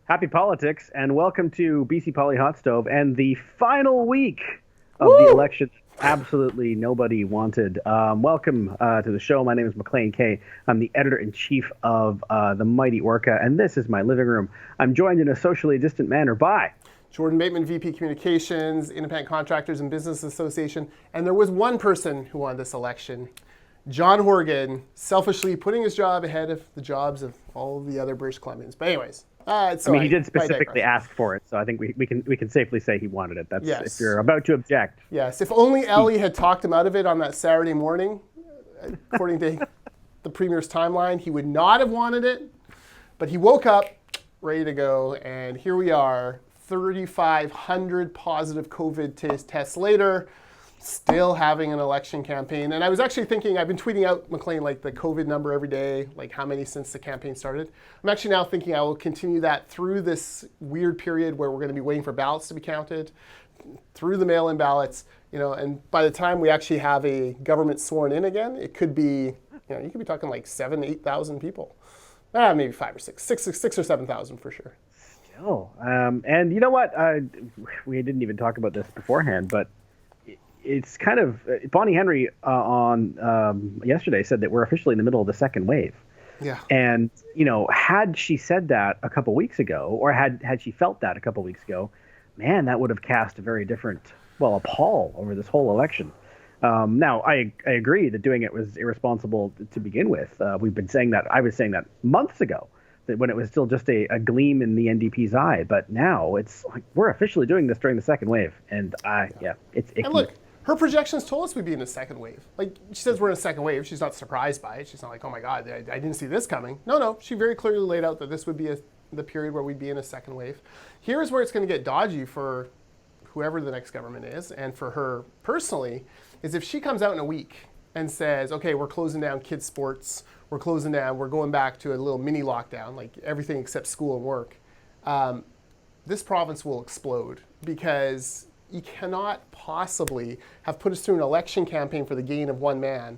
Happy politics, and welcome to BC Poly Hot Stove and the final week of the Woo! election absolutely nobody wanted. Welcome to the show. My name is Maclean K. I'm the editor-in-chief of the Mighty Orca, and this is my living room. I'm joined in a socially distant manner by... Jordan Bateman, VP Communications, Independent Contractors and Business Association. And there was one person who won this election, John Horgan, selfishly putting his job ahead of the jobs of all of the other British Columbians. But anyways, he did specifically ask for it, so I think we can safely say he wanted it. That's yes. If you're about to object. Yes, if only Ellie had talked him out of it on that Saturday morning, according to the Premier's timeline, he would not have wanted it. But he woke up ready to go, and here we are, 3,500 positive COVID tests later, still having an election campaign. And I was actually thinking, I've been tweeting out, Maclean, like the COVID number every day, like how many since the campaign started. I'm actually now thinking I will continue that through this weird period where we're going to be waiting for ballots to be counted, through the mail-in ballots, and by the time we actually have a government sworn in again, it could be, you could be talking like 8,000 people. Maybe 5 or 6 or 7,000 for sure. And you know what? We didn't even talk about this beforehand, but it's kind of Bonnie Henry on yesterday said that we're officially in the middle of the second wave. Yeah. And had she said that a couple weeks ago, or had she felt that a couple weeks ago, man, that would have cast a very different, a pall over this whole election. Now, I agree that doing it was irresponsible to begin with. We've been saying that. I was saying that months ago, that when it was still just a gleam in the NDP's eye. But now it's like we're officially doing this during the second wave. And it's icky. And look, her projections told us we'd be in a second wave. Like, she says we're in a second wave. She's not surprised by it. She's not like, oh my God, I didn't see this coming. No, she very clearly laid out that this would be the period where we'd be in a second wave. Here's where it's going to get dodgy for whoever the next government is, and for her personally, is if she comes out in a week and says, okay, we're closing down kids' sports, we're closing down, we're going back to a little mini lockdown, like everything except school and work, this province will explode, because you cannot possibly have put us through an election campaign for the gain of one man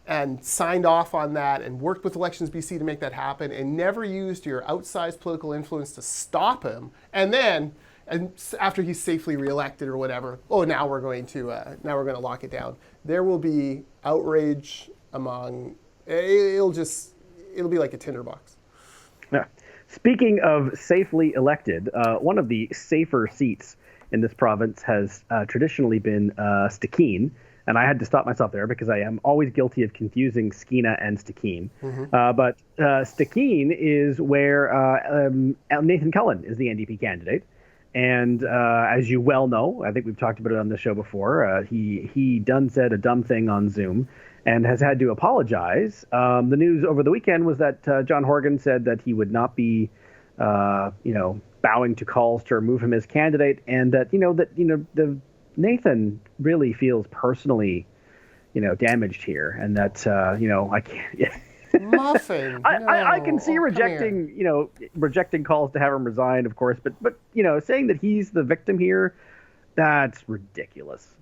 and signed off on that and worked with Elections BC to make that happen and never used your outsized political influence to stop him. And then, after he's safely reelected or whatever, now we're going to lock it down. There will be outrage among. It'll be like a tinderbox. Yeah. Speaking of safely elected, one of the safer seats in this province has traditionally been Stikeen, and I had to stop myself there because I am always guilty of confusing Skeena and Stikeen. Mm-hmm. But Stikeen is where Nathan Cullen is the NDP candidate. And as you well know, I think we've talked about it on the show before, he done said a dumb thing on Zoom and has had to apologize. The news over the weekend was that John Horgan said that he would not be, bowing to calls to remove him as candidate, and that the Nathan really feels personally, damaged here, and that I can't. Muffin. I can see rejecting calls to have him resign, of course, but saying that he's the victim here, that's ridiculous.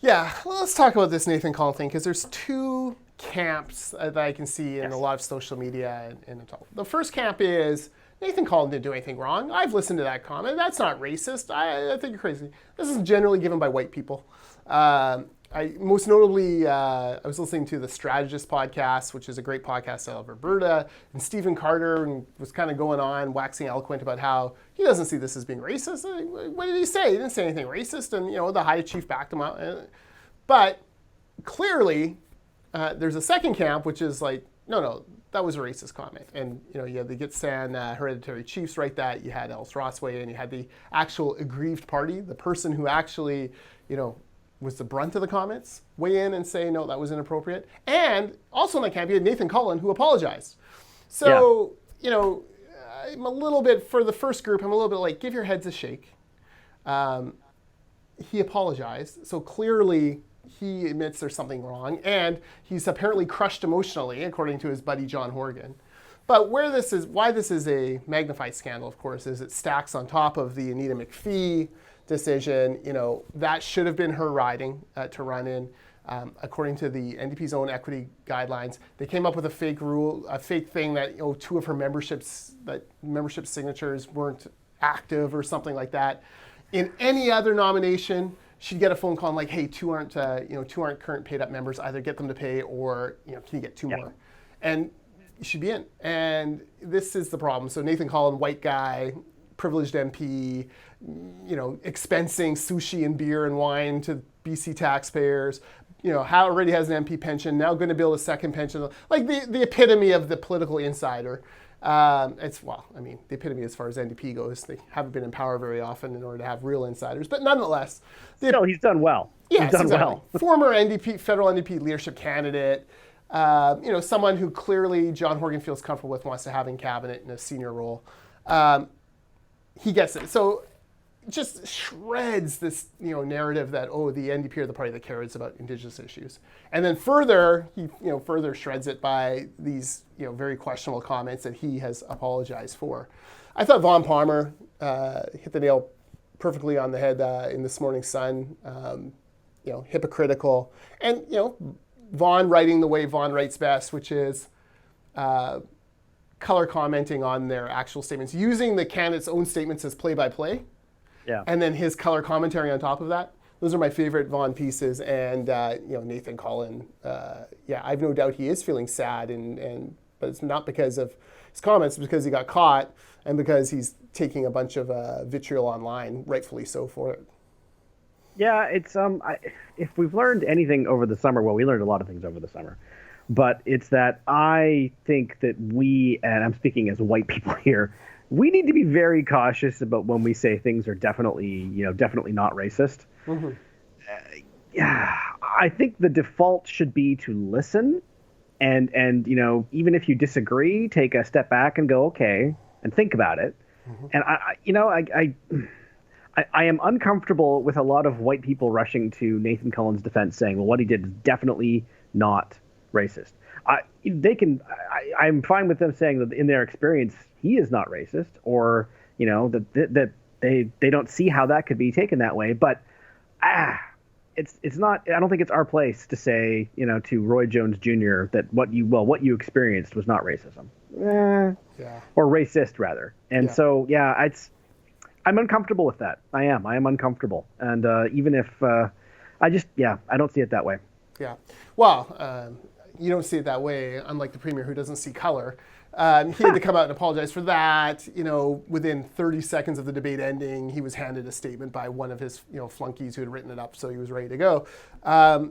Yeah, let's talk about this Nathan Cullen thing, because there's two camps that I can see in a lot of social media and all. The first camp is Nathan Cullen didn't do anything wrong. I've listened to that comment. That's not racist. I think you're crazy. This is generally given by white people. Most notably, I was listening to the Strategist podcast, which is a great podcast out of Alberta, and Stephen Carter was kind of going on, waxing eloquent about how he doesn't see this as being racist. What did he say? He didn't say anything racist, and the high chief backed him up. But clearly, there's a second camp, which is like, no, that was a racist comment. And you had the Gitxsan hereditary chiefs write that. You had Els Rossway, and you had the actual aggrieved party, the person who actually, was the brunt of the comments, weigh in and say, no, that was inappropriate. And also in that camp, you had Nathan Cullen, who apologized. So, I'm a little bit, for the first group, I'm a little bit like, give your heads a shake. He apologized. So clearly, he admits there's something wrong. And he's apparently crushed emotionally, according to his buddy John Horgan. But why this is a magnified scandal, of course, is it stacks on top of the Anita McPhee decision. That should have been her riding to run in. According to the NDP's own equity guidelines, they came up with a fake rule, a fake thing that two of her membership signatures weren't active or something like that. In any other nomination, she'd get a phone call like, "Hey, two aren't current paid up members. Either get them to pay, or can you get two more?" And she'd be in. And this is the problem. So Nathan Cullen, white guy, privileged MP, expensing sushi and beer and wine to BC taxpayers. Already has an MP pension, now going to build a second pension. Like the epitome of the political insider. The epitome as far as NDP goes. They haven't been in power very often in order to have real insiders. But nonetheless. Still, he's done well. Yes, he's done exactly. well. Former federal NDP leadership candidate. Someone who clearly John Horgan feels comfortable with, wants to have in cabinet in a senior role. He gets it. So just shreds this narrative that the NDP are the party that cares about Indigenous issues, and then further he further shreds it by these very questionable comments that he has apologized for. I thought Vaughn Palmer hit the nail perfectly on the head in this morning's Sun. Hypocritical, and Vaughn writing the way Vaughn writes best, which is color commenting on their actual statements, using the candidate's own statements as play-by-play. Yeah. And then his color commentary on top of that. Those are my favorite Vaughn pieces. And Nathan Cullen, I've no doubt he is feeling sad, but it's not because of his comments, it's because he got caught and because he's taking a bunch of vitriol online, rightfully so for it. Yeah, it's if we've learned anything over the summer, well, we learned a lot of things over the summer, but it's that I think that we, and I'm speaking as white people here, we need to be very cautious about when we say things are definitely not racist. Mm-hmm. I think the default should be to listen, and even if you disagree, take a step back and go, okay, and think about it. Mm-hmm. And I am uncomfortable with a lot of white people rushing to Nathan Cullen's defense, saying, well, what he did is definitely not racist. I'm fine with them saying that in their experience he is not racist, or that they don't see how that could be taken that way. But it's not. I don't think it's our place to say to Roy Jones Jr. that what you experienced was not racism, or racist rather. And so I'm uncomfortable with that. I am uncomfortable, and even if I don't see it that way. Yeah. Well. You don't see it that way, unlike the Premier, who doesn't see color. He had to come out and apologize for that. Within 30 seconds of the debate ending, he was handed a statement by one of his flunkies who had written it up, so he was ready to go. I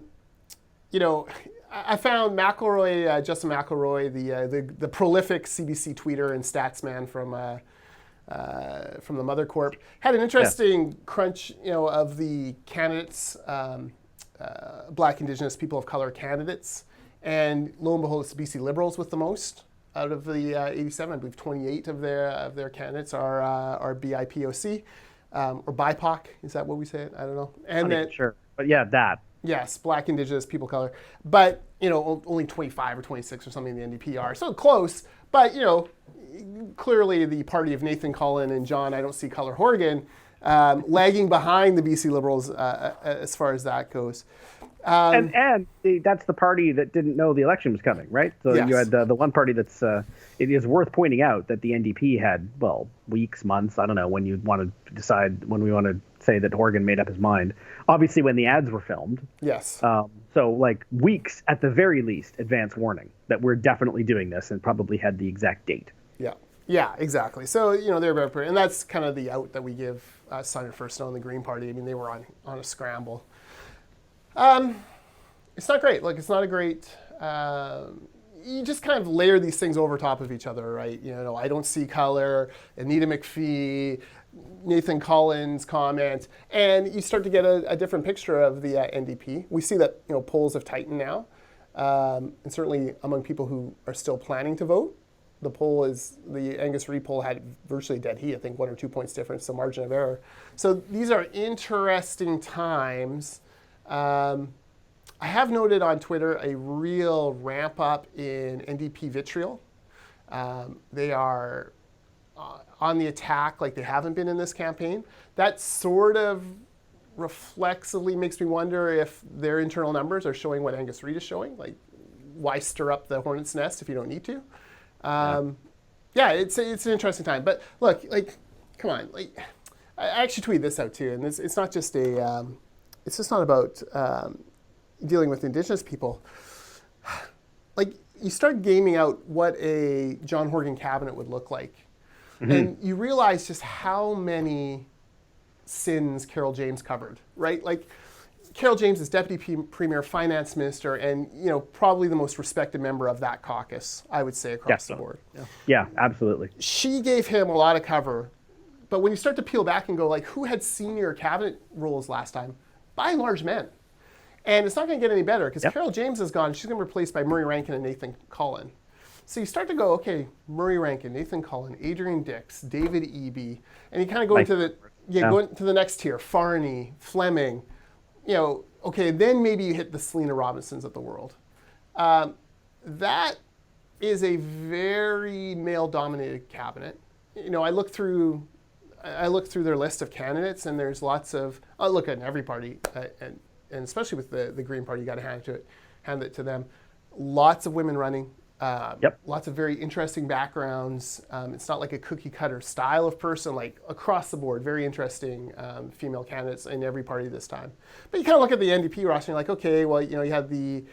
found McElroy, Justin McElroy, the prolific CBC tweeter and statsman from the Mother Corp, had an interesting crunch, of the candidates, Black, Indigenous, people of color candidates. And lo and behold, it's the BC Liberals with the most out of the 87. I believe 28 of their candidates are BIPOC or BIPOC. Is that what we say? I don't know. And then sure, but that. Yes, Black, Indigenous, people of color. But only 25 or 26 or something in the NDP are, so close. But clearly the party of Nathan Cullen and John, I don't see color Horgan, lagging behind the BC Liberals as far as that goes. And that's the party that didn't know the election was coming, right? So you had the one party that's. It is worth pointing out that the NDP had weeks, months. I don't know when you want to decide when we want to say that Horgan made up his mind. Obviously, when the ads were filmed. Yes. So weeks at the very least, advance warning that we're definitely doing this, and probably had the exact date. Yeah. Yeah, exactly. So they're very, and that's kind of the out that we give Simon First and the Green Party. I mean, they were on a scramble. It's not great. It's not a great. You just kind of layer these things over top of each other, right? I don't see color. Anita McPhee, Nathan Cullen's comment, and you start to get a different picture of the NDP. We see that polls have tightened now, and certainly among people who are still planning to vote. The Angus Reid poll had virtually dead heat. I think 1 or 2 points difference, so margin of error. So these are interesting times. I have noted on Twitter a real ramp up in NDP vitriol. They are on the attack like they haven't been in this campaign. That sort of reflexively makes me wonder if their internal numbers are showing what Angus Reid is showing. Like, why stir up the hornet's nest if you don't need to? Yeah, it's an interesting time. But look, like, come on, like, I actually tweeted this out too, and it's not just it's just not about dealing with Indigenous people. Like, you start gaming out what a John Horgan cabinet would look like, and you realize just how many sins Carol James covered, right? Like, Carol James is Deputy Premier, Finance Minister, and probably the most respected member of that caucus, I would say, across the board. Yeah, absolutely. She gave him a lot of cover, but when you start to peel back and go, like, who had senior cabinet roles last time? By and large, men. And it's not going to get any better because Carol James is gone. She's going to be replaced by Murray Rankin and Nathan Cullen. So you start to go, okay, Murray Rankin, Nathan Cullen, Adrian Dix, David Eby, and you kind of go into the next tier, Farney, Fleming. Okay, then maybe you hit the Selena Robinsons of the world. That is a very male-dominated cabinet. I look through their list of candidates, and there's lots of. I look at every party, and especially with the Green Party, you got to hand it to them. Lots of women running. Lots of very interesting backgrounds. It's not like a cookie cutter style of person, like across the board, very interesting female candidates in every party this time. But you kind of look at the NDP roster and you're like, okay, well, you have the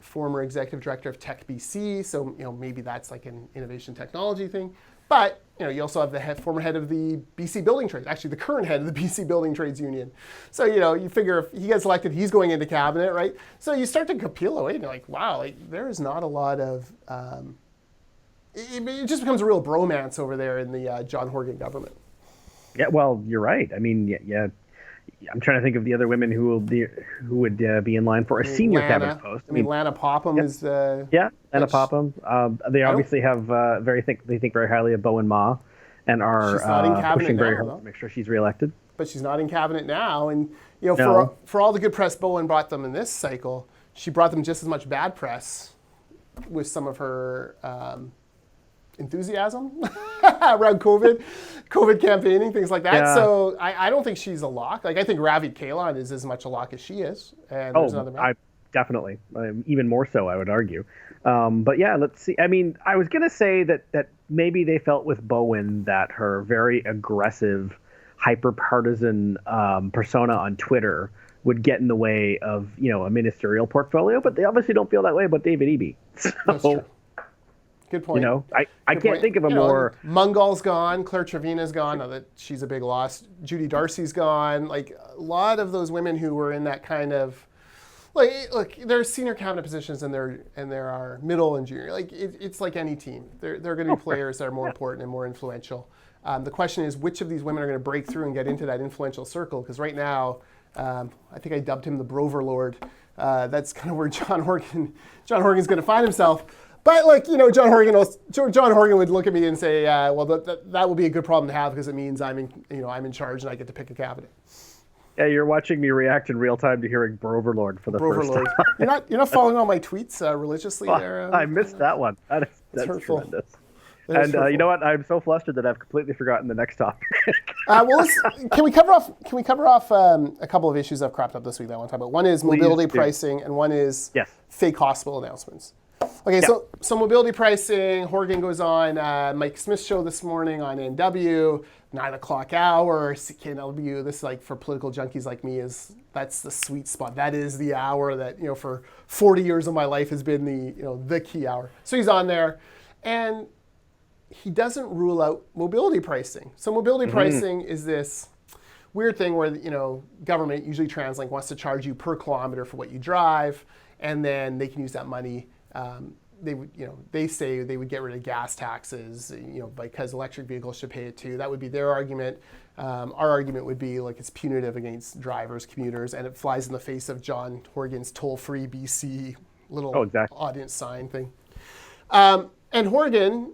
former executive director of Tech BC, so maybe that's like an innovation technology thing. But you also have the former head of the BC Building Trades, actually the current head of the BC Building Trades Union. So you figure if he gets elected, he's going into cabinet, right? So you start to peel away, and you're like, wow, like there is not a lot of. It just becomes a real bromance over there in the John Horgan government. Yeah, well, you're right. I mean, yeah. I'm trying to think of the other women who would be in line for a senior cabinet post. I mean, Lana Popham is. Lana Popham. They obviously have they think very highly of Bowen Ma, and are pushing very hard to make sure she's reelected. But she's not in cabinet now, and for all the good press Bowen brought them in this cycle, she brought them just as much bad press with some of her enthusiasm around COVID campaigning, things like that. Yeah. So I don't think she's a lock. Like, I think Ravi Kahlon is as much a lock as she is. And there's another man. Definitely. Even more so, I would argue. But yeah, let's see. I mean, I was going to say that maybe they felt with Bowen that her very aggressive, hyper-partisan persona on Twitter would get in the way of, a ministerial portfolio, but they obviously don't feel that way about David Eby. So, that's true. Good point. I can't think of a more. Mungal's gone. Claire Trevina's gone. Now that she's a big loss. Judy Darcy's gone. Like, a lot of those women who were in that kind of, like, look, there's senior cabinet positions and there are middle and junior. Like, it's like any team. There are going to be players that are more important and more influential. The question is, which of these women are going to break through and get into that influential circle? Because right now, I think I dubbed him the Broverlord. That's kind of where John Horgan's going to find himself. But John Horgan would look at me and say, "Well, that will be a good problem to have because it means I'm in charge and I get to pick a cabinet." Yeah, you're watching me react in real time to hearing Broverlord for the first time. You're not following all my tweets religiously there. I missed that one. That's tremendous. And you know what? I'm so flustered that I've completely forgotten the next topic. Can we cover off a couple of issues that have cropped up this week that I want to talk about? One is mobility pricing, and one is fake hospital announcements. Okay, so mobility pricing, Horgan goes on Mike Smith's show this morning on NW, 9 o'clock hour, CKNW. This is like for political junkies like me, that's the sweet spot. That is the hour that, for 40 years of my life has been the key hour. So he's on there, and he doesn't rule out mobility pricing. So mobility pricing is this weird thing where, government, usually TransLink, wants to charge you per kilometer for what you drive, and then they can use that money. They say they would get rid of gas taxes, because electric vehicles should pay it too. That would be their argument. Our argument would be like it's punitive against drivers, commuters, and it flies in the face of John Horgan's toll-free BC little audience sign thing. And Horgan,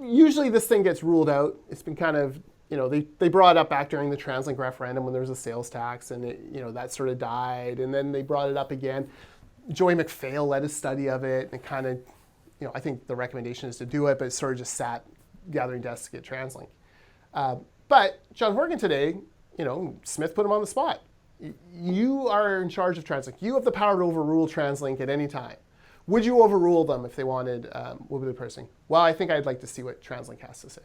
usually this thing gets ruled out. It's been kind of, they brought it up back during the TransLink referendum when there was a sales tax, and that sort of died, and then they brought it up again. Joy McPhail led a study of it, and kind of, I think the recommendation is to do it, but it sort of just sat gathering dust to get TransLink. But John Horgan today Smith put him on the spot. You are in charge of TransLink. You have the power to overrule TransLink at any time. Would you overrule them if they wanted mobility pricing? Well, I think I'd like to see what TransLink has to say.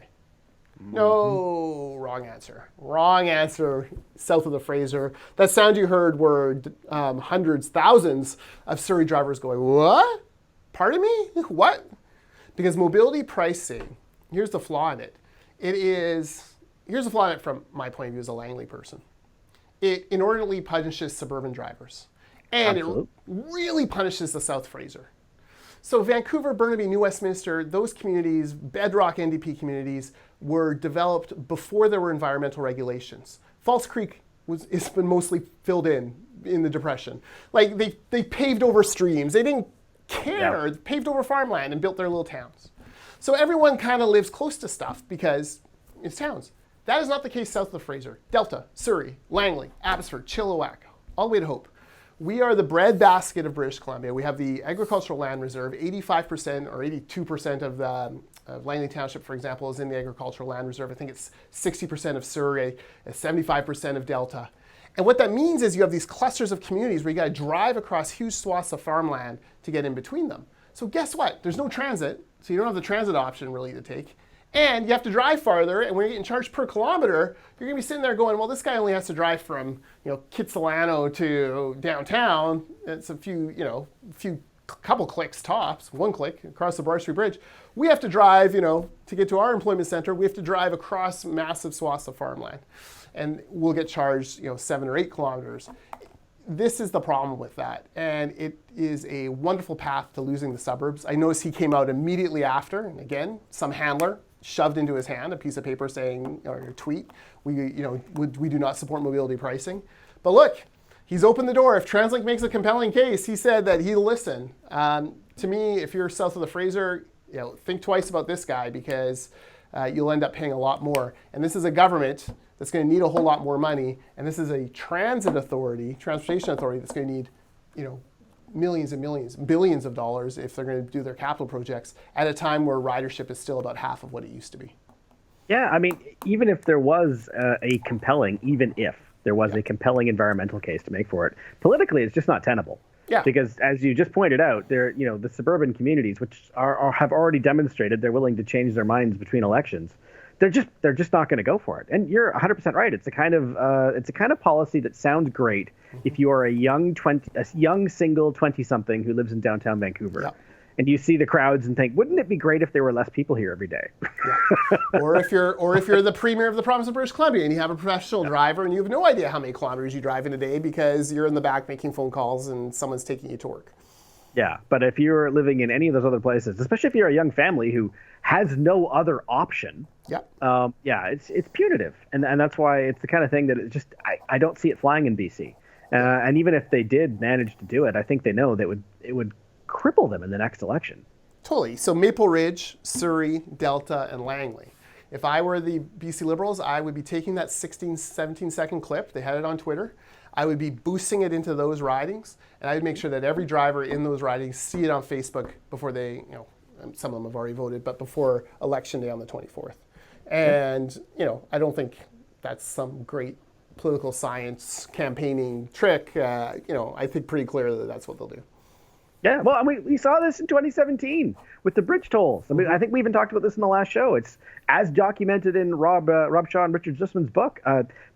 No, wrong answer. Wrong answer. South of the Fraser. That sound you heard were hundreds, thousands of Surrey drivers going, what? Pardon me? What? Because mobility pricing, here's the flaw in it. Here's the flaw in it from my point of view as a Langley person. It inordinately punishes suburban drivers. And Absolutely. It really punishes the South Fraser. So Vancouver, Burnaby, New Westminster, those communities, bedrock NDP communities, were developed before there were environmental regulations. False Creek it's been mostly filled in the Depression. Like they paved over streams. They didn't care. They paved over farmland and built their little towns. So everyone kind of lives close to stuff because it's towns. That is not the case south of the Fraser. Delta, Surrey, Langley, Abbotsford, Chilliwack, all the way to Hope. We are the breadbasket of British Columbia. We have the agricultural land reserve. 85% or 82% of Langley Township, for example, is in the agricultural land reserve. I think it's 60% of Surrey, 75% of Delta. And what that means is you have these clusters of communities where you got to drive across huge swaths of farmland to get in between them. So guess what? There's no transit, so you don't have the transit option really to take. And you have to drive farther, and when you're getting charged per kilometer, you're going to be sitting there going, well, this guy only has to drive from Kitsilano to downtown. It's a couple clicks tops, one click across the Broad Street Bridge. We have to drive, to get to our employment center, we have to drive across massive swaths of farmland. And we'll get charged, 7 or 8 kilometers. This is the problem with that. And it is a wonderful path to losing the suburbs. I noticed he came out immediately after, and again, some handler shoved into his hand a piece of paper saying, or a tweet, we do not support mobility pricing. But look, he's opened the door. If TransLink makes a compelling case, he said that he'll listen. To me, if you're south of the Fraser, think twice about this guy because you'll end up paying a lot more. And this is a government that's going to need a whole lot more money. And this is a transportation authority that's going to need, millions and millions, billions of dollars if they're going to do their capital projects at a time where ridership is still about half of what it used to be. Yeah, I mean, even if there was a compelling environmental case to make for it, politically it's just not tenable. Yeah. Because as you just pointed out, the suburban communities, which have already demonstrated they're willing to change their minds between elections, they're just not going to go for it. And you're 100% right. It's a kind of policy that sounds great if you are a young single 20-something who lives in downtown Vancouver. Yep. And you see the crowds and think, wouldn't it be great if there were less people here every day? Yeah. Or if you're the premier of the province of British Columbia and you have a professional driver and you have no idea how many kilometers you drive in a day because you're in the back making phone calls and someone's taking you to work. Yeah, but if you're living in any of those other places, especially if you're a young family who has no other option, it's punitive, and that's why it's the kind of thing that I don't see it flying in BC. And even if they did manage to do it, I think they know that it would cripple them in the next election. Totally. So Maple Ridge, Surrey, Delta, and Langley. If I were the BC Liberals, I would be taking that 16, 17-second clip. They had it on Twitter. I would be boosting it into those ridings, and I would make sure that every driver in those ridings see it on Facebook before they, some of them have already voted, but before Election Day on the 24th. And, I don't think that's some great political science campaigning trick. I think pretty clearly that that's what they'll do. Yeah, well, I mean, we saw this in 2017 with the bridge tolls. I mean, I think we even talked about this in the last show. It's as documented in Rob Shaw and Richard Zussman's book.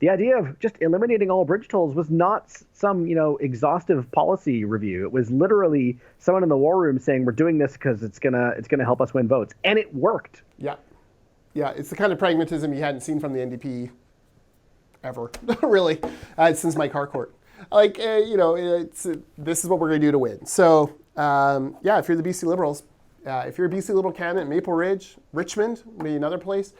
The idea of just eliminating all bridge tolls was not some, exhaustive policy review. It was literally someone in the war room saying, we're doing this because it's gonna help us win votes. And it worked. Yeah. Yeah, it's the kind of pragmatism you hadn't seen from the NDP ever, really, since Mike Harcourt. This is what we're going to do to win. So, if you're the BC Liberals, if you're a BC Liberal candidate, Maple Ridge, Richmond, maybe another place,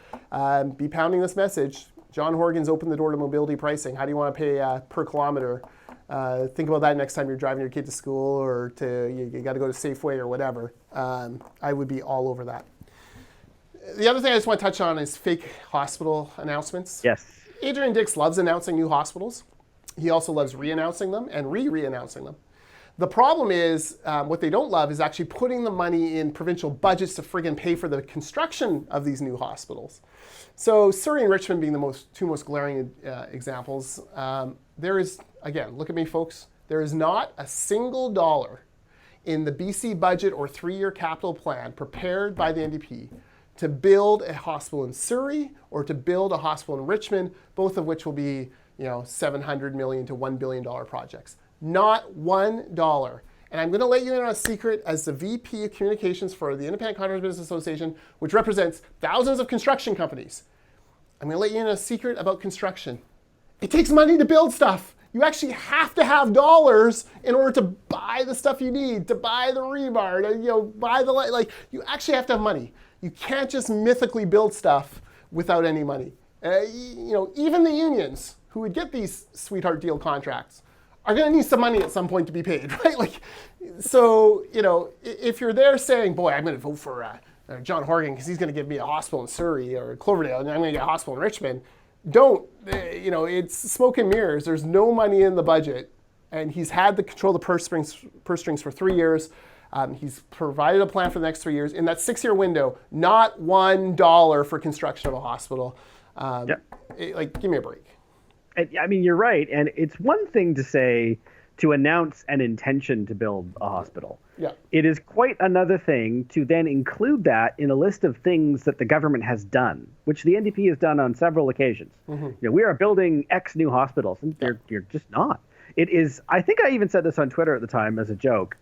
be pounding this message. John Horgan's opened the door to mobility pricing. How do you want to pay per kilometer? Think about that next time you're driving your kid to school or you got to go to Safeway or whatever. I would be all over that. The other thing I just want to touch on is fake hospital announcements. Yes. Adrian Dix loves announcing new hospitals. He also loves re-announcing them and re-announcing them. The problem is, what they don't love is actually putting the money in provincial budgets to friggin' pay for the construction of these new hospitals. So Surrey and Richmond being the two most glaring examples, there is, again, look at me folks, there is not a single dollar in the BC budget or 3-year capital plan prepared by the NDP to build a hospital in Surrey or to build a hospital in Richmond, both of which will be, $700 million to $1 billion projects. Not $1. And I'm going to let you in on a secret as the VP of Communications for the Independent Contractors Business Association, which represents thousands of construction companies. I'm going to let you in on a secret about construction. It takes money to build stuff. You actually have to have dollars in order to buy the stuff you need, to buy the rebar, to buy the light. Like, you actually have to have money. You can't just mythically build stuff without any money. Even the unions who would get these sweetheart deal contracts are going to need some money at some point to be paid, right? If you're there saying, boy, I'm going to vote for John Horgan because he's going to give me a hospital in Surrey or Cloverdale and I'm going to get a hospital in Richmond, don't. It's smoke and mirrors. There's no money in the budget. And he's had the control of the purse strings for 3 years. He's provided a plan for the next 3 years. In that 6-year window, not $1 for construction of a hospital. Give me a break. I mean, you're right. And it's one thing to say, to announce an intention to build a hospital. Yeah. It is quite another thing to then include that in a list of things that the government has done, which the NDP has done on several occasions. Mm-hmm. We are building X new hospitals, and you're just not. It is, I think I even said this on Twitter at the time as a joke.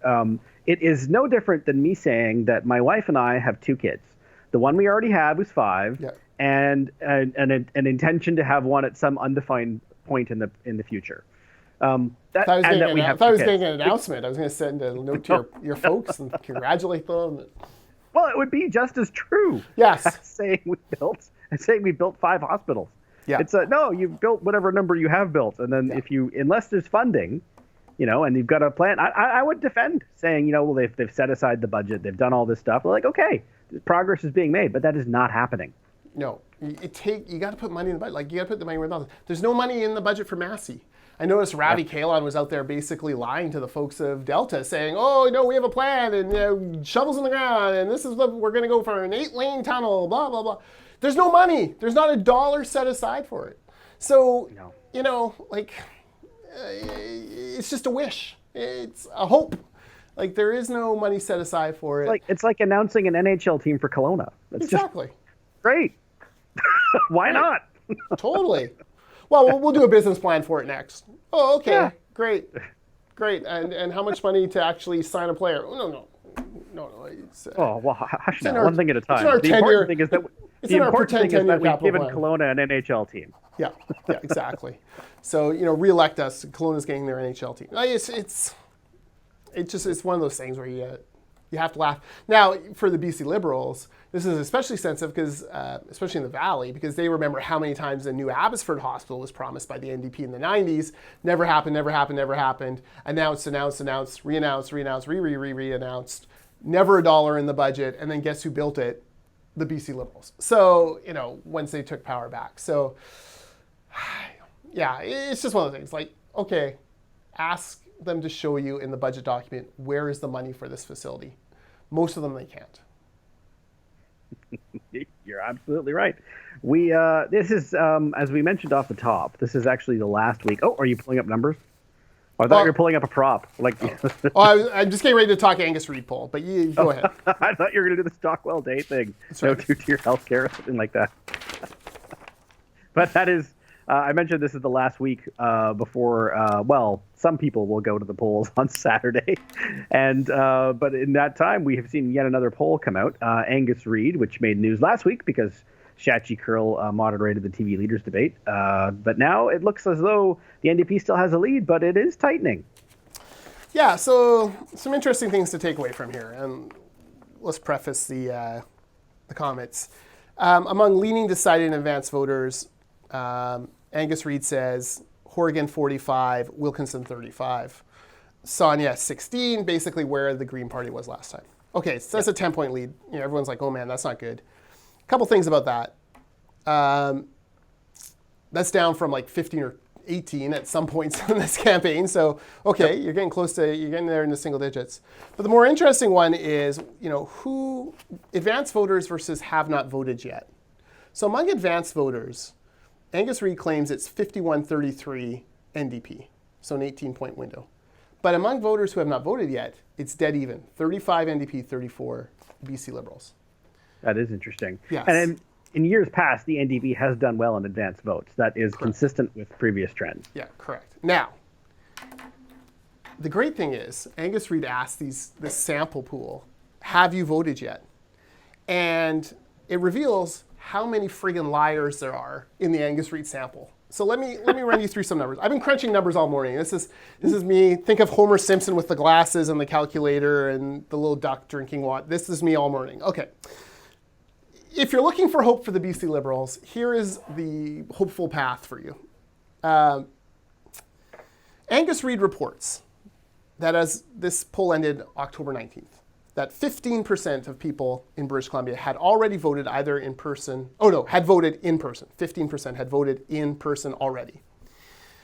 It is no different than me saying that my wife and I have 2 kids. The one we already had was 5. Yeah. And an intention to have one at some undefined point in the future. I was getting an announcement. I was going to send a note to your folks and congratulate them. Well, it would be just as true. Yes. As saying we built 5 hospitals. Yeah. It's no, you've built whatever number you have built, and then unless there's funding, and you've got a plan, I would defend saying, well, they've set aside the budget, they've done all this stuff. We're like, okay, progress is being made, but that is not happening. No, you got to put money in the budget. You got to put the money where the there's no money in the budget for Massey. I noticed Ravi Kahlon was out there basically lying to the folks of Delta, saying, "Oh, no, we have a plan, and shovels in the ground, and this is what we're going to go for an 8-lane tunnel." Blah blah blah. There's no money. There's not $1 set aside for it. So it's just a wish. It's a hope. There is no money set aside for it. It's like announcing an NHL team for Kelowna. That's exactly. Just great. Why not? Totally. Well, we'll do a business plan for it next. Oh, okay. Yeah. Great. And how much money to actually sign a player? No. It's, hush now. One thing at a time. The important thing is that we've given Kelowna an NHL team. Yeah, exactly. So, re-elect us. Kelowna's getting their NHL team. It's one of those things where you have to laugh. Now, for the BC Liberals, this is especially sensitive because, especially in the Valley, because they remember how many times the new Abbotsford Hospital was promised by the NDP in the 90s. Never happened. Announced, re-announced, re-announced. Never $1 in the budget. And then guess who built it? The BC Liberals. So, once they took power back. So, yeah, it's just one of the things. Okay, ask them to show you in the budget document where is the money for this facility. Most of them they can't. You're absolutely right. This is as we mentioned off the top, this is actually the last week. Oh, are you pulling up numbers? I thought you were pulling up a prop. I'm just getting ready to talk Angus Reid poll, but you go ahead. I thought you were going to do the Stockwell Day thing. No two-tier healthcare or something like that. But that is, I mentioned this is the last week before, some people will go to the polls on Saturday. And but in that time, we have seen yet another poll come out. Angus Reid, which made news last week because Shachi Curl moderated the TV Leaders debate. But now it looks as though the NDP still has a lead, but it is tightening. Yeah, so some interesting things to take away from here. And let's preface the comments. Among leaning, decided, and advanced voters, Angus Reid says Horgan 45, Wilkinson 35. Sonia 16, basically where the Green Party was last time. Okay, so that's a 10-point lead. Everyone's like, oh man, that's not good. A couple things about that. That's down from 15 or 18 at some points in this campaign. So, okay, you're getting there in the single digits. But the more interesting one is, who advanced voters versus have not voted yet. So among advanced voters, Angus Reid claims it's 51-33 NDP, so an 18-point window. But among voters who have not voted yet, it's dead even, 35 NDP, 34 BC Liberals. That is interesting. Yes. And in years past, the NDP has done well in advanced votes. That is consistent with previous trends. Yeah, correct. Now, the great thing is, Angus Reid asked this sample pool, have you voted yet? And it reveals how many friggin' liars there are in the Angus Reid sample. So let me run you through some numbers. I've been crunching numbers all morning. This is me. Think of Homer Simpson with the glasses and the calculator and the little duck drinking water. This is me all morning. Okay. If you're looking for hope for the BC Liberals, here is the hopeful path for you. Angus Reid reports that as this poll ended October 19th, that 15% of people in British Columbia had already voted either in person. Had voted in person. 15% had voted in person already.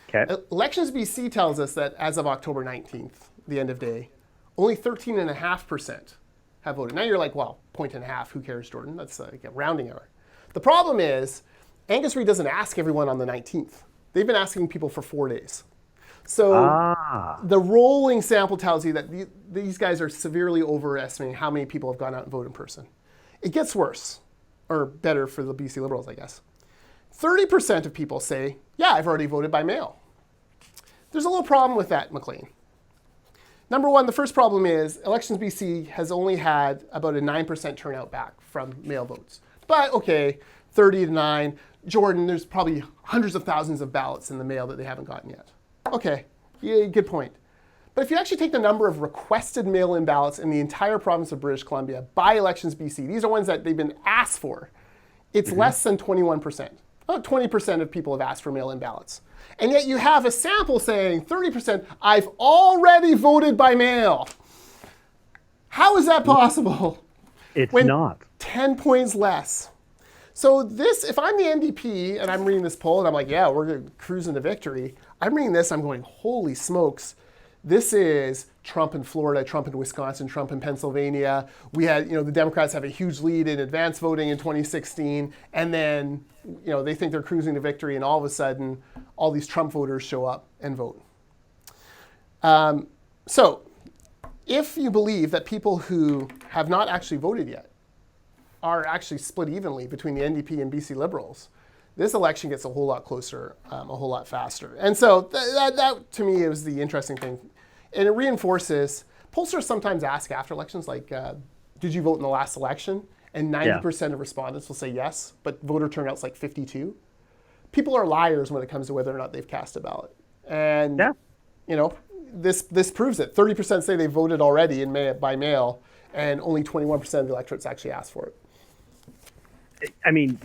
Okay. Elections BC tells us that as of October 19th, the end of day, only 13.5% have voted. Now you're like, well, 1.5, who cares, Jordan? That's a rounding error. The problem is, Angus Reid doesn't ask everyone on the 19th. They've been asking people for 4 days. So the rolling sample tells you that these guys are severely overestimating how many people have gone out and voted in person. It gets worse, or better for the BC Liberals, I guess. 30% of people say, yeah, I've already voted by mail. There's a little problem with that, Maclean. Number one, the first problem is Elections BC has only had about a 9% turnout back from mail votes. But okay, 30 to 9. Jordan, there's probably hundreds of thousands of ballots in the mail that they haven't gotten yet. Okay, yeah, good point. But if you actually take the number of requested mail-in ballots in the entire province of British Columbia by Elections BC, these are ones that they've been asked for, it's less than 21%. About 20% of people have asked for mail-in ballots. And yet you have a sample saying 30%, I've already voted by mail. How is that possible? It's not. 10 points less. So this, if I'm the NDP and I'm reading this poll and I'm like, yeah, we're cruising to victory, I'm reading this, I'm going, holy smokes. This is Trump in Florida, Trump in Wisconsin, Trump in Pennsylvania. We had, the Democrats have a huge lead in advance voting in 2016, and then, they think they're cruising to victory, and all of a sudden, all these Trump voters show up and vote. So, if you believe that people who have not actually voted yet are actually split evenly between the NDP and BC Liberals, this election gets a whole lot closer, a whole lot faster. And so that to me, was the interesting thing. And it reinforces, pollsters sometimes ask after elections, like, did you vote in the last election? And 90% of respondents will say yes, but voter turnout's like 52. People are liars when it comes to whether or not they've cast a ballot. And, this proves it. 30% say they voted already by mail, and only 21% of the electorate's actually asked for it. I mean,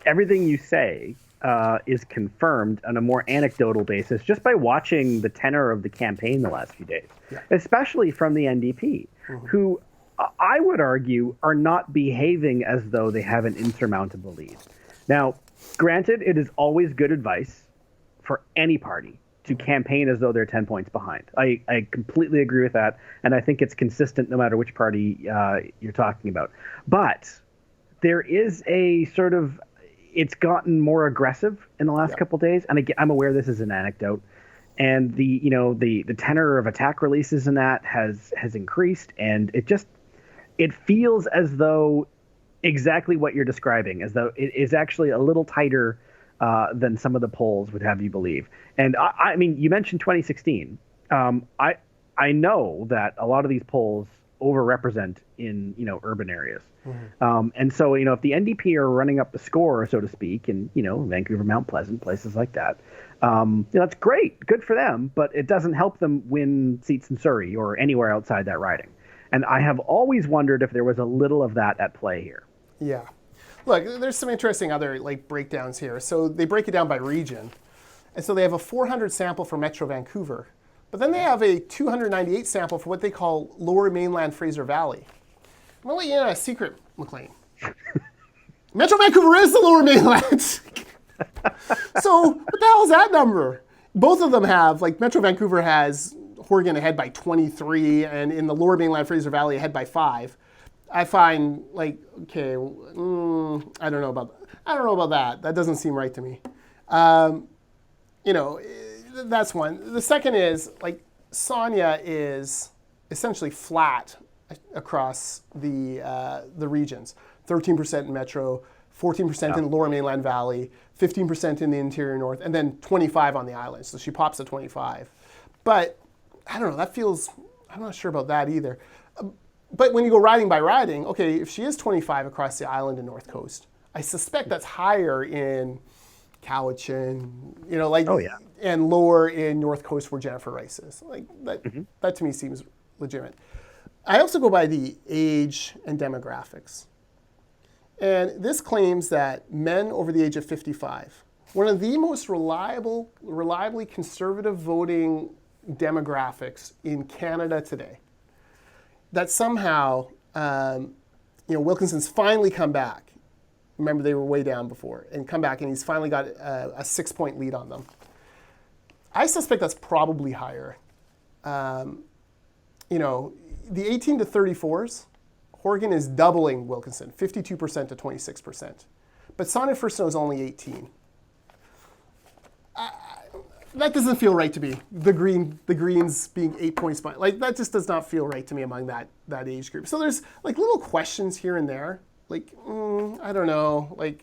everything you say is confirmed on a more anecdotal basis just by watching the tenor of the campaign the last few days, especially from the NDP, who I would argue are not behaving as though they have an insurmountable lead. Now, granted, it is always good advice for any party to campaign as though they're 10 points behind. I completely agree with that, and I think it's consistent no matter which party you're talking about. But there is a sort of, it's gotten more aggressive in the last couple of days, and again, I'm aware this is an anecdote, and the tenor of attack releases in that has increased, and it feels as though exactly what you're describing, as though it is actually a little tighter than some of the polls would have you believe. And I mean, you mentioned 2016. I know that a lot of these polls overrepresent in urban areas. And so if the NDP are running up the score, so to speak, in Vancouver, Mount Pleasant, places like that, that's great, good for them, but it doesn't help them win seats in Surrey or anywhere outside that riding. And I have always wondered if there was a little of that at play here. Yeah. Look, there's some interesting other breakdowns here. So they break it down by region. And so they have a 400 sample for Metro Vancouver, but then they have a 298 sample for what they call Lower Mainland Fraser Valley. I'm going to let you in on a secret, Maclean. Metro Vancouver is the Lower Mainland. So what the hell is that number? both of them have, like Metro Vancouver has Horgan ahead by 23, and in the Lower Mainland Fraser Valley ahead by 5. I find like, okay, I don't know about that. That doesn't seem right to me. That's one. The second is like Sonia is essentially flat across the regions. 13% in Metro, 14% in the Lower Mainland Valley, 15% in the Interior North, and then 25 on the islands. So she pops to 25. But I don't know, I'm not sure about that either. But when you go riding by riding, okay, if she is 25 across the island and North Coast, I suspect that's higher in Cowichan, and lower in North Coast where Jennifer Rice is. Like that to me seems legitimate. I also go by the age and demographics. And this claims that men over the age of 55, one of the most reliably conservative voting demographics in Canada today, that somehow, Wilkinson's finally come back. Remember, they were way down before, and come back, and he's finally got a 6-point lead on them. I suspect that's probably higher. The 18 to 34s, Horgan is doubling Wilkinson, 52% to 26%. But Sonia Furstenau is only 18. That doesn't feel right to me. The Greens being 8 points behind. Like, that just does not feel right to me among that age group. So there's like little questions here and there. Like, I don't know. Like,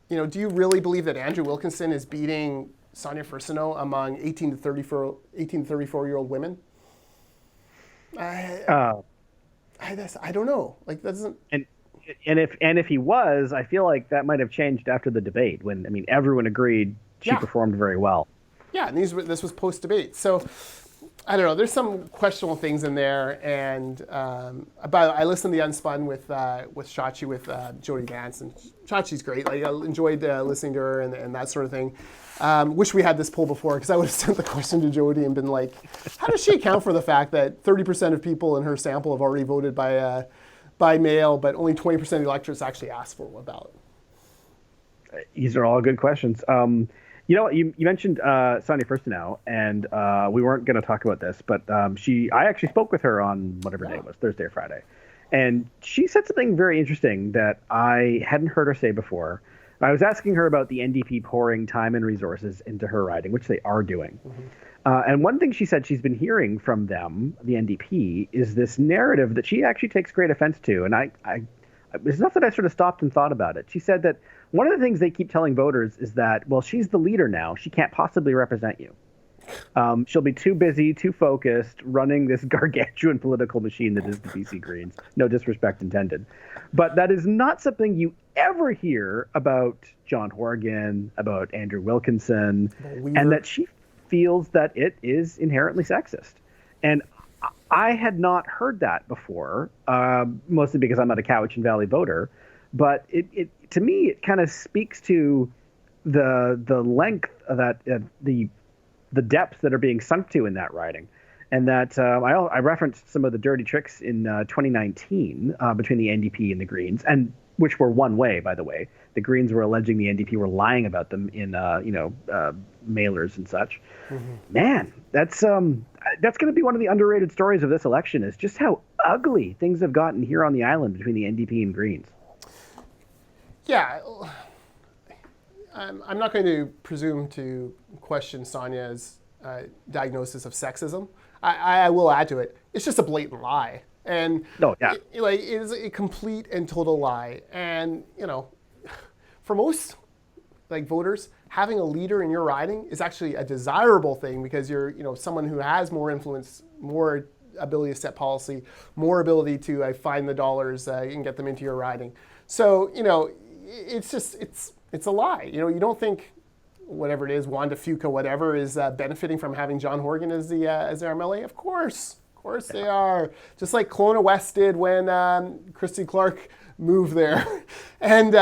do you really believe that Andrew Wilkinson is beating Sonia Furstenau among 18 to 34-year-old women? I don't know. Like, that doesn't. And if he was, I feel like that might have changed after the debate when everyone agreed she performed very well. Yeah, and this was post-debate. So, I don't know. There's some questionable things in there, and I listened to the Unspun with Shachi with Jody Vance, and Shachi's great. Like, I enjoyed listening to her and that sort of thing. Wish we had this poll before, because I would have sent the question to Jody and been like, how does she account for the fact that 30% of people in her sample have already voted by mail, but only 20% of the electorates actually asked for a ballot? These are all good questions. You mentioned Sonia Furstenau, and we weren't going to talk about this, but I actually spoke with her on whatever day it was, Thursday or Friday. And she said something very interesting that I hadn't heard her say before. I was asking her about the NDP pouring time and resources into her riding, which they are doing. And one thing she said she's been hearing from them, the NDP, is this narrative that she actually takes great offense to. And it's not that I sort of stopped and thought about it. She said that one of the things they keep telling voters is that, well, she's the leader now. She can't possibly represent you. She'll be too busy, too focused, running this gargantuan political machine that is the BC Greens. No disrespect intended. But that is not something you ever hear about John Horgan, about Andrew Wilkinson, and that she feels that it is inherently sexist. And I had not heard that before, mostly because I'm not a Cowichan Valley voter. But it to me, it kind of speaks to the length of that, the depths that are being sunk to in that riding. And that I referenced some of the dirty tricks in 2019 between the NDP and the Greens, and which were one way, by the way. The Greens were alleging the NDP were lying about them in mailers and such. Man, that's going to be one of the underrated stories of this election, is just how ugly things have gotten here on the island between the NDP and Greens. Yeah, I'm not going to presume to question Sonia's diagnosis of sexism. I will add to it. It's just a blatant lie. And it is a complete and total lie. And, for most voters, having a leader in your riding is actually a desirable thing, because you're, someone who has more influence, more ability to set policy, more ability to find the dollars and get them into your riding. So, it's a lie. You don't think whatever it is, Wanda Fuca, whatever, is benefiting from having John Horgan as their MLA? Of course they are. Just like Kelowna West did when Christy Clark moved there, and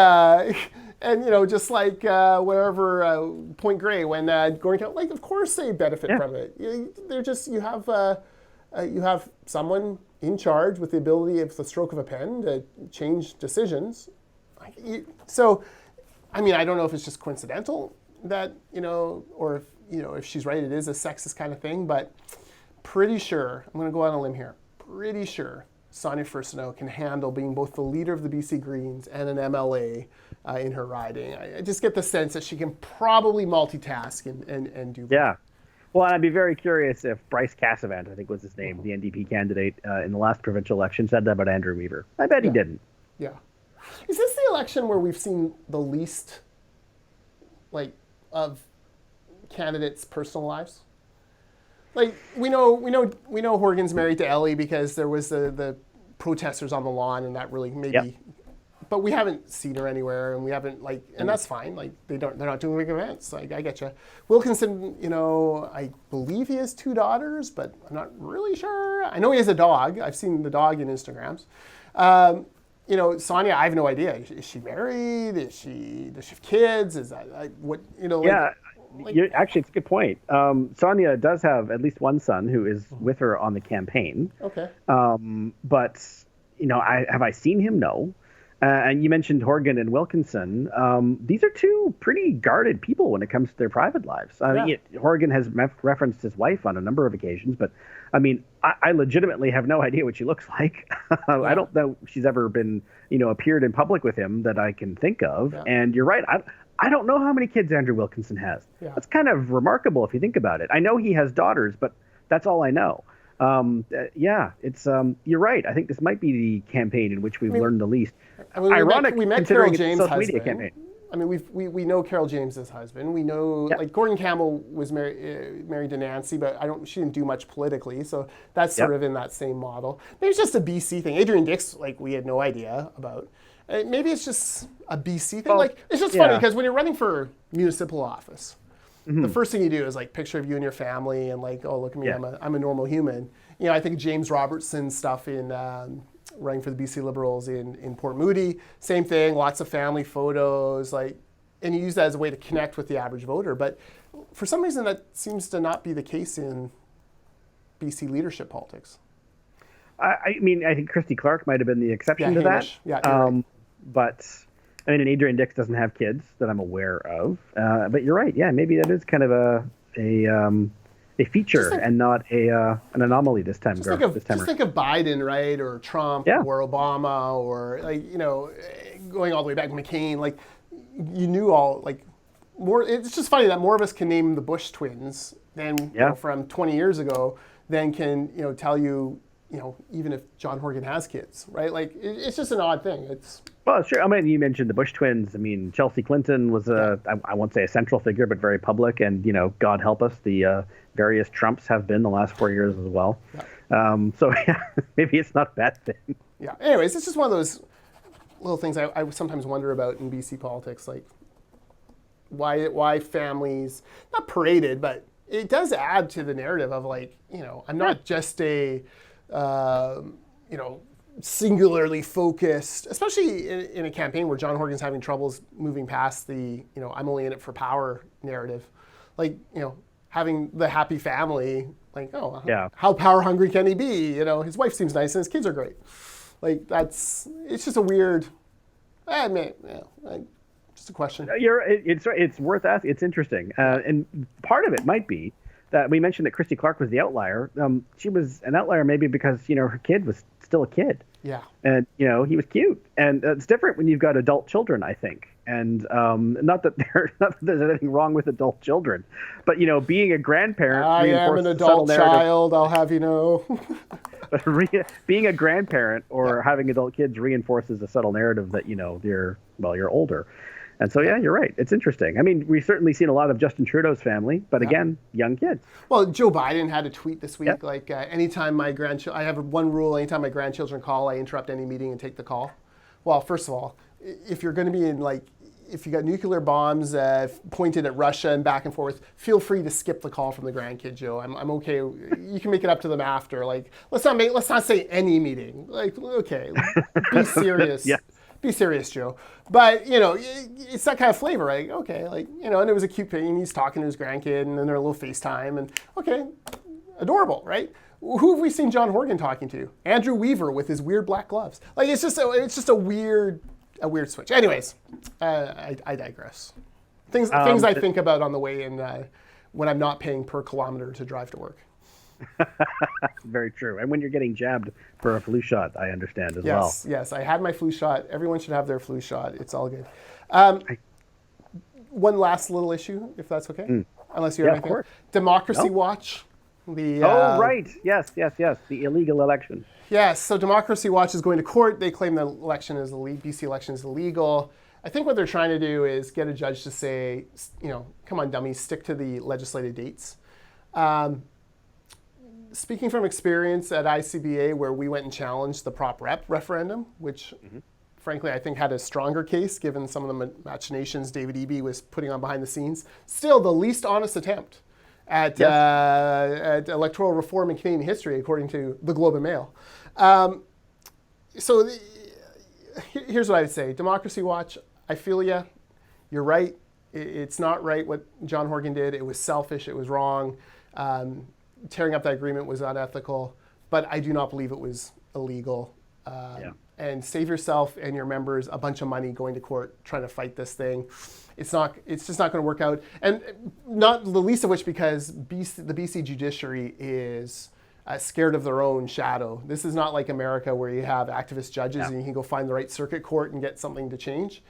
just like wherever Point Grey when Gordon County, of course they benefit from it. They're just you have someone in charge with the ability of the stroke of a pen to change decisions. So, I don't know if it's just coincidental. that, or if, if she's right, it is a sexist kind of thing, but pretty sure, I'm going to go on a limb here, pretty sure Sonia Furstenau can handle being both the leader of the BC Greens and an MLA in her riding. I just get the sense that she can probably multitask and do both. Yeah. Well, I'd be very curious if Bryce Cassavant, I think was his name, the NDP candidate in the last provincial election, said that about Andrew Weaver. I bet he didn't. Yeah. Is this the election where we've seen the least, of candidates' personal lives? Like, we know Horgan's married to Ellie because there was the protesters on the lawn, and that really maybe. Yep. But we haven't seen her anywhere, and we haven't and that's fine. Like, they're not doing big events. Like, I get you. Wilkinson, I believe he has 2 daughters, but I'm not really sure. I know he has a dog. I've seen the dog in Instagrams. Sonia, I have no idea. Is she married? Does she have kids? Is that what? Yeah. Actually, it's a good point. Sonia does have at least one son who is with her on the campaign. Okay. But have I seen him? No. And you mentioned Horgan and Wilkinson. These are 2 pretty guarded people when it comes to their private lives. Horgan has referenced his wife on a number of occasions, but I mean, I legitimately have no idea what she looks like. I don't know if she's ever been, appeared in public with him that I can think of. Yeah. And you're right. I don't know how many kids Andrew Wilkinson has. Yeah. That's kind of remarkable if you think about it. I know he has daughters, but that's all I know. It's you're right. I think this might be the campaign in which we've learned the least. Ironic, we met Carol James' social media campaign. I mean, we know Carol James's husband. We know Gordon Campbell was married to Nancy, but she didn't do much politically, so that's sort of in that same model. Maybe it's just a BC thing. Adrian Dix, we had no idea about. Maybe it's just a BC thing. It's just funny because when you're running for municipal office, the first thing you do is picture of you and your family and oh, look at me, I'm a normal human. I think James Robertson's stuff in running for the BC Liberals in Port Moody, same thing, lots of family photos, and you use that as a way to connect with the average voter. But for some reason, that seems to not be the case in BC leadership politics. I think Christy Clark might have been the exception to Hamish. that. Yeah, right. But and Adrian Dix doesn't have kids that I'm aware of. But you're right. Yeah, maybe that is kind of a feature and not an anomaly this time. Just think of Biden, right, or Trump, or Obama, or going all the way back to McCain. You knew all more. It's just funny that more of us can name the Bush twins than from 20 years ago than can tell you. Even if John Horgan has kids, right? It's just an odd thing. Well, sure. I mean, you mentioned the Bush twins. I mean, Chelsea Clinton was I won't say a central figure, but very public. And, God help us, the various Trumps have been the last 4 years as well. Yeah. Maybe it's not a bad thing. Yeah. Anyways, it's just one of those little things I sometimes wonder about in BC politics, why families, not paraded, but it does add to the narrative of I'm not just a singularly focused, especially in a campaign where John Horgan's having troubles moving past the, I'm only in it for power narrative. Having the happy family, how power hungry can he be? His wife seems nice and his kids are great. It's just a weird, just a question. It's worth asking. It's interesting. And part of it might be that we mentioned that Christy Clark was the outlier. She was an outlier maybe because, her kid was still a kid. Yeah. And, he was cute. And it's different when you've got adult children, I think. And not that there's anything wrong with adult children, but, being a grandparent. I am an adult child, I'll have you know. But being a grandparent or having adult kids reinforces a subtle narrative that, you're older. And so, you're right. It's interesting. I mean, we've certainly seen a lot of Justin Trudeau's family, but again, young kids. Well, Joe Biden had a tweet this week, anytime my grandchildren, I have one rule, anytime my grandchildren call, I interrupt any meeting and take the call. Well, first of all, if you're going to be in if you got nuclear bombs pointed at Russia and back and forth, feel free to skip the call from the grandkid, Joe. I'm okay. You can make it up to them after. Let's not say any meeting. Okay, be serious. Yes. Be serious, Joe. But, it's that kind of flavor, right? Okay, and it was a cute thing. He's talking to his grandkid, and then they're a little FaceTime, and okay, adorable, right? Who have we seen John Horgan talking to? Andrew Weaver with his weird black gloves. It's just a weird switch. Anyways, I digress. Things I think about on the way in when I'm not paying per kilometer to drive to work. Very true. And when you're getting jabbed for a flu shot, I understand as well. Yes, I had my flu shot. Everyone should have their flu shot. It's all good. One last little issue, if that's okay, unless you have anything. Of course. Democracy Watch. Right. Yes. The illegal election. Yes. So Democracy Watch is going to court. They claim the election is BC election is illegal. I think what they're trying to do is get a judge to say, come on, dummies, stick to the legislated dates. Speaking from experience at ICBA, where we went and challenged the Prop Rep referendum, which frankly I think had a stronger case given some of the machinations David Eby was putting on behind the scenes, still the least honest attempt at electoral reform in Canadian history, according to the Globe and Mail. Here's what I would say. Democracy Watch, I feel you. You're right. It's not right what John Horgan did. It was selfish. It was wrong. Tearing up that agreement was unethical. But I do not believe it was illegal. And save yourself and your members a bunch of money going to court trying to fight this thing. It's just not going to work out. And not the least of which because the BC judiciary is scared of their own shadow. This is not like America where you have activist judges and you can go find the right circuit court and get something to change.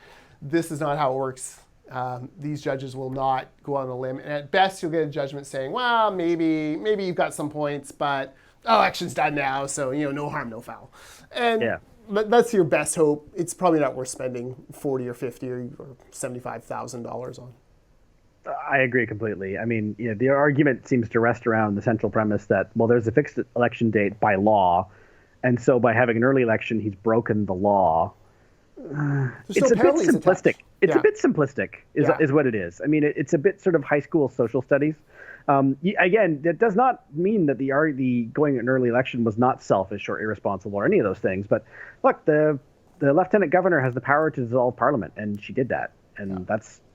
This is not how it works. These judges will not go on a limb. And at best, you'll get a judgment saying, well, maybe you've got some points, but election's done now, so no harm, no foul. And that's your best hope. It's probably not worth spending $40 or $50 or $75,000 on. I agree completely. I mean, the argument seems to rest around the central premise that, well, there's a fixed election date by law, and so by having an early election, he's broken the law. It's a bit simplistic. It's a bit simplistic, is what it is. I mean, it's a bit sort of high school social studies. Again, that does not mean that the going an early election was not selfish or irresponsible or any of those things. But look, the lieutenant governor has the power to dissolve parliament, and she did that. And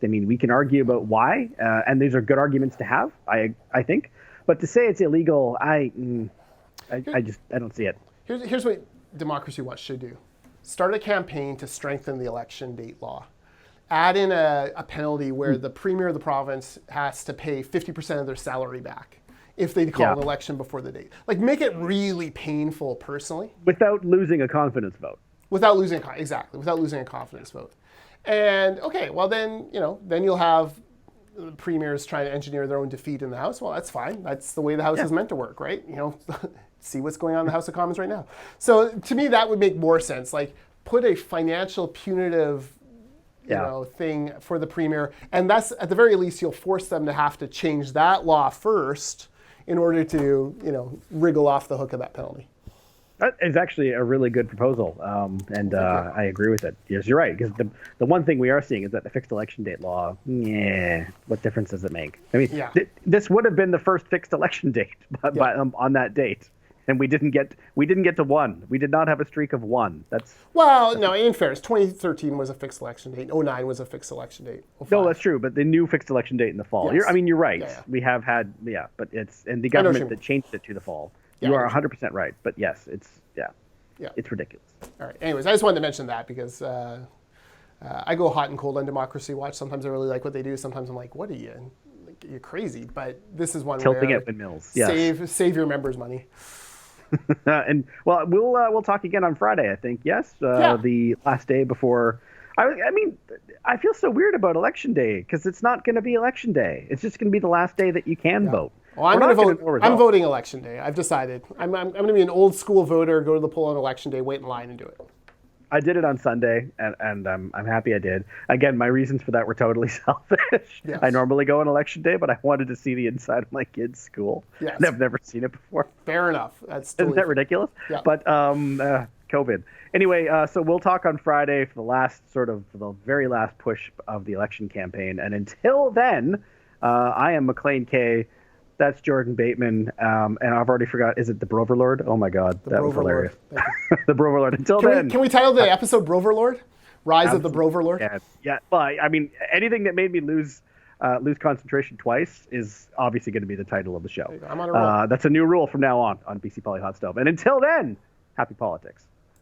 we can argue about why, and these are good arguments to have, I think. But to say it's illegal, I don't see it. Here's what Democracy Watch should do. Start a campaign to strengthen the election date law. Add in a penalty where the premier of the province has to pay 50% of their salary back if they call an election before the date. Like, make it really painful personally. Without losing a confidence vote. Without losing a confidence vote. And, okay, well then you'll have the premiers trying to engineer their own defeat in the House. Well, that's fine. That's the way the House is meant to work, right? See what's going on in the House of Commons right now. So to me, that would make more sense. Like, put a financial punitive thing for the premier. And that's, at the very least, you'll force them to have to change that law first in order to, wriggle off the hook of that penalty. That is actually a really good proposal, and I agree with it. Yes, you're right, because the one thing we are seeing is that the fixed election date law, what difference does it make? I mean, this would have been the first fixed election date on that date, and we didn't get to one. We did not have a streak of one. No, in fairness, 2013 was a fixed election date. 2009 was a fixed election date. 2005. No, that's true, but the new fixed election date in the fall. Yes. You're right. Yeah. We have had, but it's the government that changed it to the fall. You are 100% right, but yes, it's ridiculous. All right. Anyways, I just wanted to mention that because I go hot and cold on Democracy Watch. Sometimes I really like what they do. Sometimes I'm like, what are you? You're crazy. But this is one tilting where at windmills. Yes. Save your members' money. And well, we'll talk again on Friday, I think. Yes, the last day before. I mean, I feel so weird about Election Day because it's not going to be Election Day. It's just going to be the last day that you can vote. Well, I'm going to vote. I'm voting Election Day. I've decided. I'm going to be an old school voter. Go to the poll on Election Day. Wait in line and do it. I did it on Sunday, and I'm happy I did. Again, my reasons for that were totally selfish. Yes. I normally go on Election Day, but I wanted to see the inside of my kid's school. Yes. And I've never seen it before. Fair enough. Isn't that ridiculous? Yeah. But COVID. Anyway, so we'll talk on Friday for the very last push of the election campaign. And until then, I am Maclean K. That's Jordan Bateman. And I've already forgot. Is it the Broverlord? Oh my God. That was hilarious. The Broverlord. Until then. Can we title the episode Broverlord? Rise of the Broverlord? Yeah. Well, I mean, anything that made me lose concentration twice is obviously going to be the title of the show. I'm on a roll. That's a new rule from now on BC Poly Hot Stove. And until then, happy politics.